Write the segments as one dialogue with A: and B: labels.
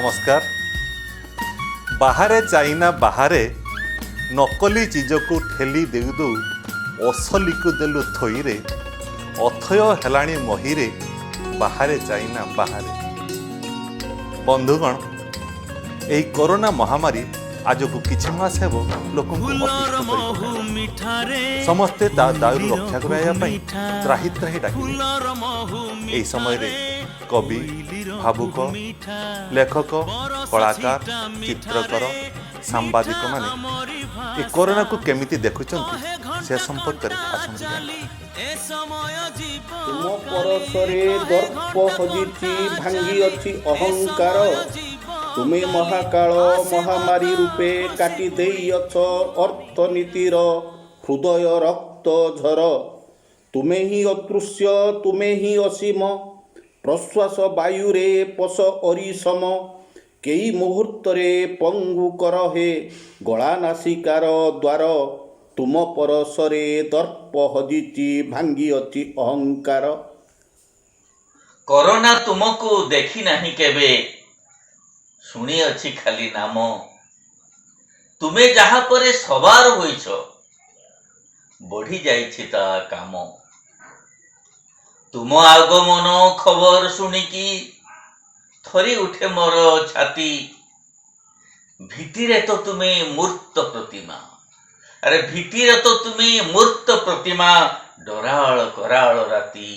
A: नमस्कार। बाहरे चाइना बाहरे नकली चीज को ठेली देउ दौ असली को देलु थईरे अथय हेलाणी महीरे बाहरे चाइना बाहरे। बंधुगण यही कोरोना महामारी आज को किछि मास हेबो लोक समस्ते दायु रक्षा करने त्राही त्राही डाक यही समय रे कवि भावुक लेखक कलाकार चित्रकर सांबादिक माने ए कोरोना को केमिति देखुचंती से संपर्क रे
B: तुम परसरे दर्प हजिची भांगी अछि अहंकार तुमे महाकाल महामारी रूपे काटी देइअछ अर्थनीतिर हृदय रक्त झर तुमे ही अदृश्य तुमे ही असीम प्रश्वास वायुरे पश अरिसम केई मुहूर्तरे पंगु कर हे गला नासिकार द्वार तुम परसरे दर्प हजिची भांगी अछि अहंकार।
C: कोरोना तुमको देखी नहीं केबे शुणी अच्छी खाली नाम तुमे जहा परे सवार होइछ बढ़ी जाइछि ता काम तुम आगमन खबर शुणिकी थरी उठे मोर छाती भीतिरे तो तुमे मूर्त प्रतिमा अरे भीतिरे तो तुमे मूर्त प्रतिमा डराळ कराळ राती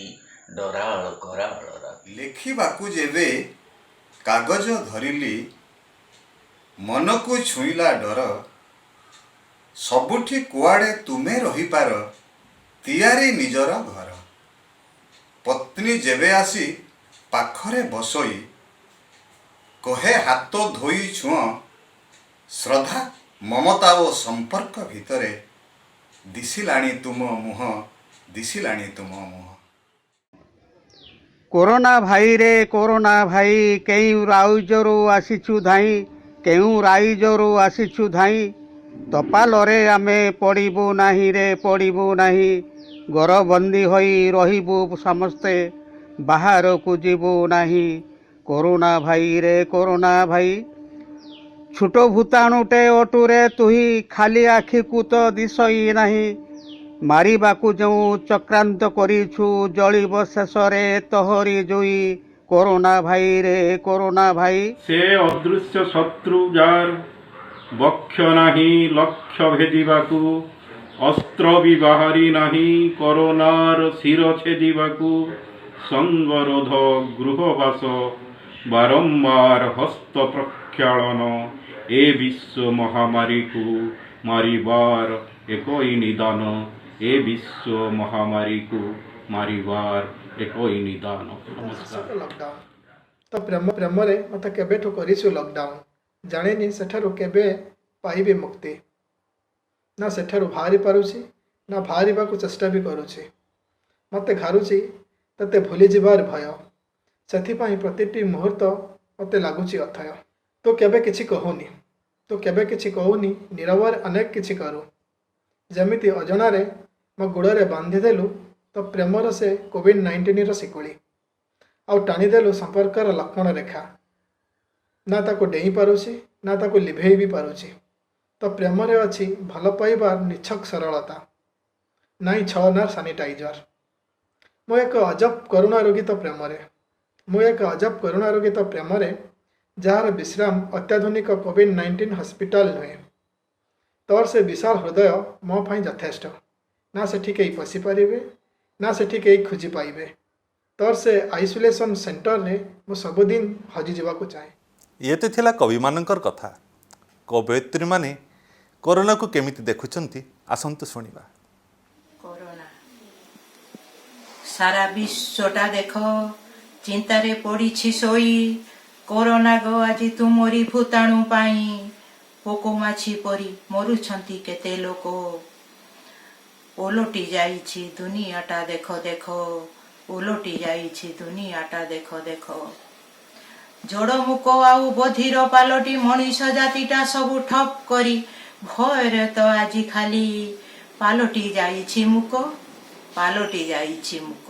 C: डराळ कराळ राती
D: लेखिबाकू जेबे कागज धरिली मन को छुईला डर सबुठी कुआड़े तुमे रहीपार तियारी निजर घर पत्नी जेबे आसी पाखरे बसई कहे हाथ धोई छुआ श्रद्धा ममता और संपर्क भितरे दिसिलाणी तुम मुह दिसिलाणी तुम मुह।
E: कोरोना भाई रे कोरोना भाई केउ राउजरू आसीछु धाई केउ राइजरू आसीछु धाई तपालरे आमे पड़िबू नाही रे पड़िबू नाही गरबंदी होई रहिबू समस्ते बाहर को जीबू नाही। कोरोना भाई रे कोरोना भाई छोट भूताणुटे अटुरे तुही खाली आखि को तो दिसई नाही मारिबाकू जो चक्रांत करिछु जलिब शेषरे तोहरी जोई। कोरोना भाई रे कोरोना भाई
F: से अदृश्य शत्रु जार बक्ष नाही लक्ष्य भेदिबाकू अस्त्र भी बाहरी नाही कोरोनार शिर छेदिबाकू संगरोध गृहवास बारंबार हस्त प्रक्षालन ए विश्व महामारी को मारिबार एकई निदान ए विश्व महामारी को मारिबार एकई निदान।
G: लॉकडाउन तो प्रेम प्रेम रे मत केबेठु करिछु लॉकडाउन जानिनी सेठारु केबे पाइबे मुक्ति ना सेठारु बाहरी पारुछि ना बाहरिबाकू चेष्टा भी करुछि मते घारुछि तते भूली जिबार भय सेथिपाई प्रतिटी मुहूर्त मते लागुछि अथय तो केबे किछि कहूनी तो केबे किछि कहूनी निरवर अनेक किछि करू जमिति अजणारे मो गोड़े बांधिदेलु तो प्रेमर से कोविड-19 शिकुड़ी आउ टाणीदेलु संपर्कर लक्ष्मण रेखा ना ताको डेई पारुछि ना ताको लिभेई भी पारुछि तो प्रेमरे अछि भल पाइबार निछक सरलता नाई छना सानिटाइजर मो एक अजब करुणा रोगी तो प्रेमरे मो एक अजब करुणा रोगी तो प्रेमरे जार विश्राम अत्याधुनिक कोविड-19 हॉस्पिटल नुहे तोर से विशाल हृदय मो पाई यथेष्ट ना सेठी केही पशि पारिबे ना सेठी केही खोजी पाइबे तोर से आइसोलेशन सेंटर रे मो सबुदिन हजि जीवाकू चाहे।
A: ये तो थिला कवि मानकर कथा कवयित्री माने कोरोना को केमिति देखुचंती आसंतु सुनिबा।
H: कोरोना सारा विश्वटा देखो चिंतारे पड़ी सोई कोरोना गो आज तुमरी भूताणु पाई पोको माछी परी मरुछंती केते लोक ओलोटी जाइछि दुनियाटा देखो देखो ओलोटी जाइछि दुनियाटा देखो देखो जोड़ मुक आउ बधिर पालटी मनीष जातिटा सबु ठप करी भयरे तो आज खाली पालटी जाइछि मुक पालटी जाइछि मुक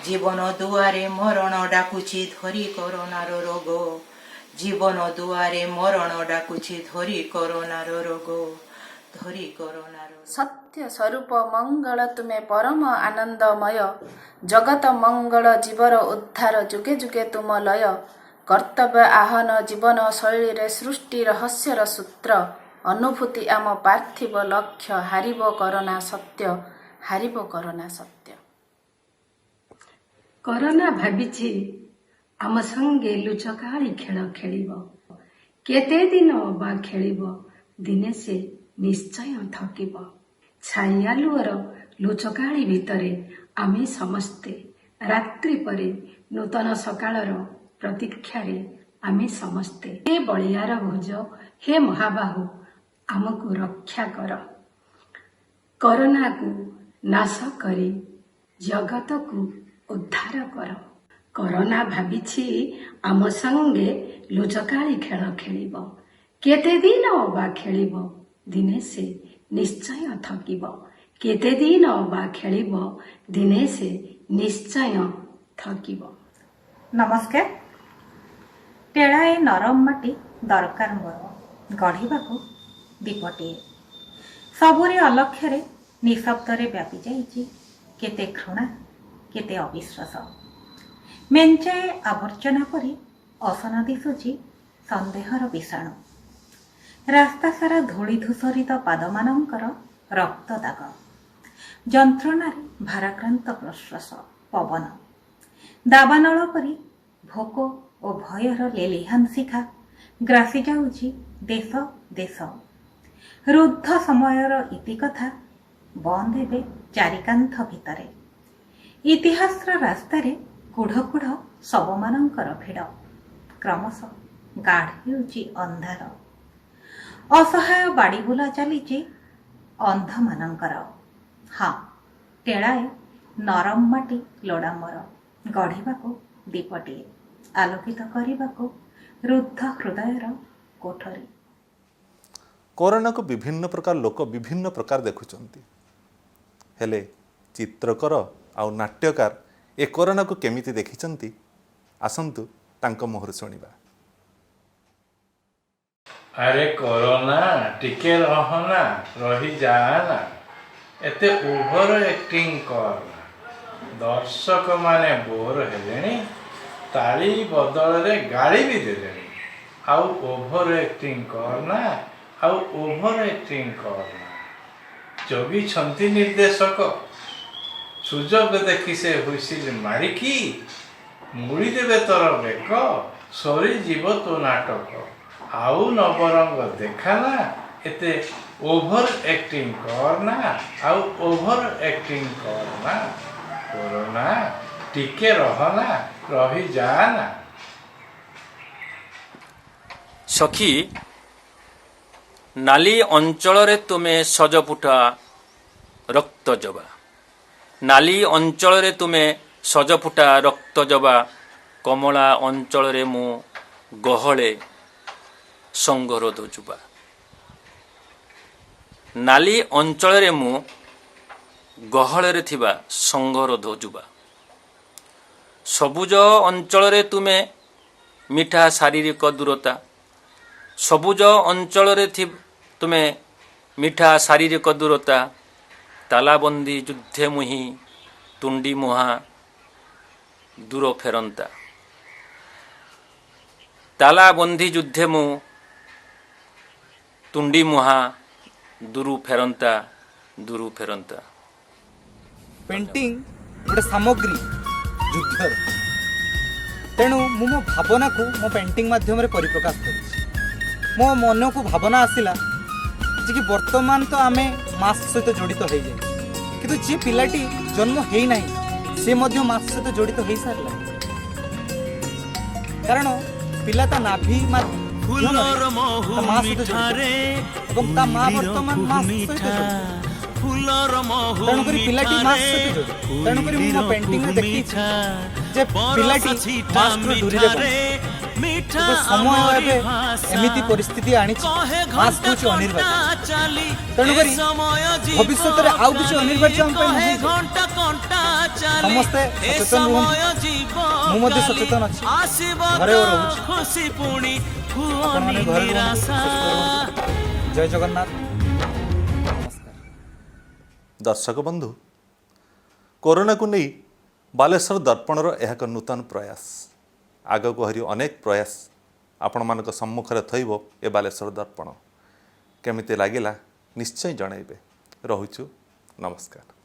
H: जीवन दुआरे मरण डाकुछि धरी कोरोनार रोग ଜୀବନ ଦୁଆରେ ମରଣ ଡାକୁଛି ଧରି କରୋନାର ରୋଗ ଧରି କରୋନାର
I: ସତ୍ୟ ସ୍ୱରୂପ ମଙ୍ଗଳ ତୁମେ ପରମ ଆନନ୍ଦମୟ ଜଗତ ମଙ୍ଗଳ ଜୀବର ଉଦ୍ଧାର ଯୁଗେ ଯୁଗେ ତୁମ ଲୟ କର୍ତ୍ତବ୍ୟ ଆହ୍ୱାନ ଜୀବନ ଶୈଳୀରେ ସୃଷ୍ଟି ରହସ୍ୟର ସୂତ୍ର ଅନୁଭୂତି ଆମ ପାର୍ଥିବ ଲକ୍ଷ୍ୟ ହାରିବ କରୋନା ସତ୍ୟ ହାରିବ କରୋନା ସତ୍ୟ।
J: କରୋନା ଭାବିଛି ଆମ ସଙ୍ଗେ ଲୁଚକାଳି ଖେଳ ଖେଳିବ କେତେ ଦିନ ବା ଖେଳିବ ଦିନେ ସେ ନିଶ୍ଚୟ ଥକିବ। ଛାଇ ଆଲୁଅର ଲୁଚକାଳି ଭିତରେ ଆମେ ସମସ୍ତେ ରାତ୍ରି ପରେ ନୂତନ ସକାଳର ପ୍ରତୀକ୍ଷାରେ ଆମେ ସମସ୍ତେ ହେ ବଳିଆର ଭୋଜ ହେ ମହାବାହୁ ଆମକୁ ରକ୍ଷା କର କରୋନାକୁ ନାଶ କରି ଜଗତକୁ ଉଦ୍ଧାର କର। କରୋନା ଭାବିଛି ଆମ ସଙ୍ଗେ ଲୁଚକାଳି ଖେଳ ଖେଳିବ କେତେ ଦିନ ବା ଖେଳିବ ଦିନେ ସେ ନିଶ୍ଚୟ ଥକିବ କେତେ ଦିନ ବା ଖେଳିବ ଦିନେ ସେ ନିଶ୍ଚୟ ଥକିବ।
K: ନମସ୍କାର। ଟେଳାଏ ନରମ ମାଟି ଦରକାର ମୋର ଗଢ଼ିବାକୁ ଦୀପଟିଏ ସବୁରେ ଅଲକ୍ଷ୍ୟରେ ନିଶବ୍ଦରେ ବ୍ୟାପି ଯାଇଛି କେତେ ଘୃଣା କେତେ ଅବିଶ୍ୱାସ ମେଞ୍ଚାଏ ଆବର୍ଜନା ପରି ଅସନା ଦିଶୁଛି ସନ୍ଦେହର ବିଷାଣୁ ରାସ୍ତା ସାରା ଧୂଳି ଧୂସରିତ ପାଦମାନଙ୍କର ରକ୍ତ ଦାଗ ଯନ୍ତ୍ରଣାରେ ଭାରାକ୍ରାନ୍ତ ପ୍ରଶ୍ୱାସ ପବନ ଦାବାନଳ ପରି ଭୋକ ଓ ଭୟର ଲେଲିହାନ ଶିଖା ଗ୍ରାସି ଯାଉଛି ଦେଶ ଦେଶ ରୁଦ୍ଧ ସମୟର ଇତିକଥା ବନ୍ଦ ଏବେ ଚାରିକାନ୍ଥ ଭିତରେ ଇତିହାସର ରାସ୍ତାରେ କୁଢ଼ କୁଢ଼ ଶବମାନଙ୍କର ଭିଡ଼ କ୍ରମଶଃ ଗାଢ଼ ହେଉଛି ଅନ୍ଧାର ଅସହାୟ ବାଡ଼ିବୁଲା ଚାଲିଛି ଅନ୍ଧମାନଙ୍କର। ହଁ ଟେଳାଏ ନରମ ମାଟି ଲୋଡ଼ା ମୋର ଗଢ଼ିବାକୁ ଦୀପଟିଏ ଆଲୋକିତ କରିବାକୁ ରୁଦ୍ଧ ହୃଦୟର କୋଠରୀ।
A: କରୋନାକୁ ବିଭିନ୍ନ ପ୍ରକାର ଲୋକ ବିଭିନ୍ନ ପ୍ରକାର ଦେଖୁଛନ୍ତି ହେଲେ ଚିତ୍ରକର ଆଉ ନାଟ୍ୟକାର ଏ କରୋନାକୁ କେମିତି ଦେଖିଛନ୍ତି ଆସନ୍ତୁ ତାଙ୍କ ମୁହଁରୁ ଶୁଣିବା।
F: ଆରେ କରୋନା ଟିକେ ରହନା ରହିଯାଆନା ଏତେ ଓଭର ଆକ୍ଟିଂ କରନା ଦର୍ଶକ ମାନେ ବୋର ହେଲେଣି ତାଳି ବଦଳରେ ଗାଳି ବି ଦେଲେଣି ଆଉ ଓଭର ଆକ୍ଟିଂ କରନା ଆଉ ଓଭର ଆକ୍ଟିଂ କରନା ଜଗିଛନ୍ତି ନିର୍ଦ୍ଦେଶକ ସୁଯୋଗ ଦେଖି ସେ ହୁଇସିଲ ମାରିକି ମୁଳିଦେବେ ତୋର ବେକ ସରିଯିବ ତୋ ନାଟକ ଆଉ ନବରଙ୍ଗ ଦେଖାନା ଏତେ ଓଭର ଆକ୍ଟିଂ କରନା ଆଉ ଓଭର ଆକ୍ଟିଂ କରନା କରୋନା ଟିକେ ରହନା ରହିଯାଆନା।
L: ସଖୀ ନାଲି ଅଞ୍ଚଳରେ ତୁମେ ସଜଫୁଟା ରକ୍ତ ଜବା ନାଲି ଅଞ୍ଚଳରେ ତୁମେ ସଜଫୁଟା ରକ୍ତ ଜବା କମଳା ଅଞ୍ଚଳରେ ମୁଁ ଗହଳେ ସଙ୍ଗରୋଧ ଯୁବା ନାଲି ଅଞ୍ଚଳରେ ମୁଁ ଗହଳରେ ଥିବା ସଙ୍ଗରୋଧ ଯୁବା ସବୁଜ ଅଞ୍ଚଳରେ ତୁମେ ମିଠା ଶାରୀରିକ ଦୂରତା ସବୁଜ ଅଞ୍ଚଳରେ ତୁମେ ମିଠା ଶାରୀରିକ ଦୂରତା ତାଲାବନ୍ଦୀ ଯୁଦ୍ଧେ ମୁହିଁ ତୁଣ୍ଡି ମୁହାଁ ଦୂର ଫେରନ୍ତା ତାଲାବନ୍ଦୀ ଯୁଦ୍ଧେ ମୁଁ ତୁଣ୍ଡି ମୁହାଁ ଦୂରୁ ଫେରନ୍ତା
E: पेंटिंग गोटे सामग्री युद्धर तेणु मो भावना को मो पेंटिंग माध्यम परिप्रकाश कर मो मन को भावना आसला जे कि वर्तमान तो आम मास्क सहित जड़ित हो जाए कि जी पिलाटी जन्म है ना सी मास्क सहित जड़ित हो सारा कारण पिला नाभि तेणुक पिलाटी मास्क सहित जोड़ी तेणुक मो पेंटिंग में देखी जे पिलाटी मास्क दूरी समय एमती परिस्थिति आनी मास्क हूँ अनिर्वाच्य तेणुक भविष्य आउ किसी अनिर्वाच्य
M: ସମସ୍ତେ ସଚେତନ ରୁହନ୍ତୁ। ମୁଁ ମଧ୍ୟ ସଚେତନ ଅଛି, ଘରେ ରହୁଛି। ଆପଣମାନେ ଘରେ ରୁହନ୍ତୁ, ସୁସ୍ଥ ରୁହନ୍ତୁ। ଜୟ ଜଗନ୍ନାଥ। ନମସ୍କାର।
A: ଦର୍ଶକ ବନ୍ଧୁ, କରୋନାକୁ ନେଇ ବାଲେଶ୍ୱର ଦର୍ପଣର ଏହା ଏକ ନୂତନ ପ୍ରୟାସ। ଆଗକୁ ଆହୁରି ଅନେକ ପ୍ରୟାସ ଆପଣମାନଙ୍କ ସମ୍ମୁଖରେ ଥଇବ ଏ ବାଲେଶ୍ୱର ଦର୍ପଣ। କେମିତି ଲାଗିଲା ନିଶ୍ଚୟ ଜଣାଇବେ। ରହୁଛୁ, ନମସ୍କାର।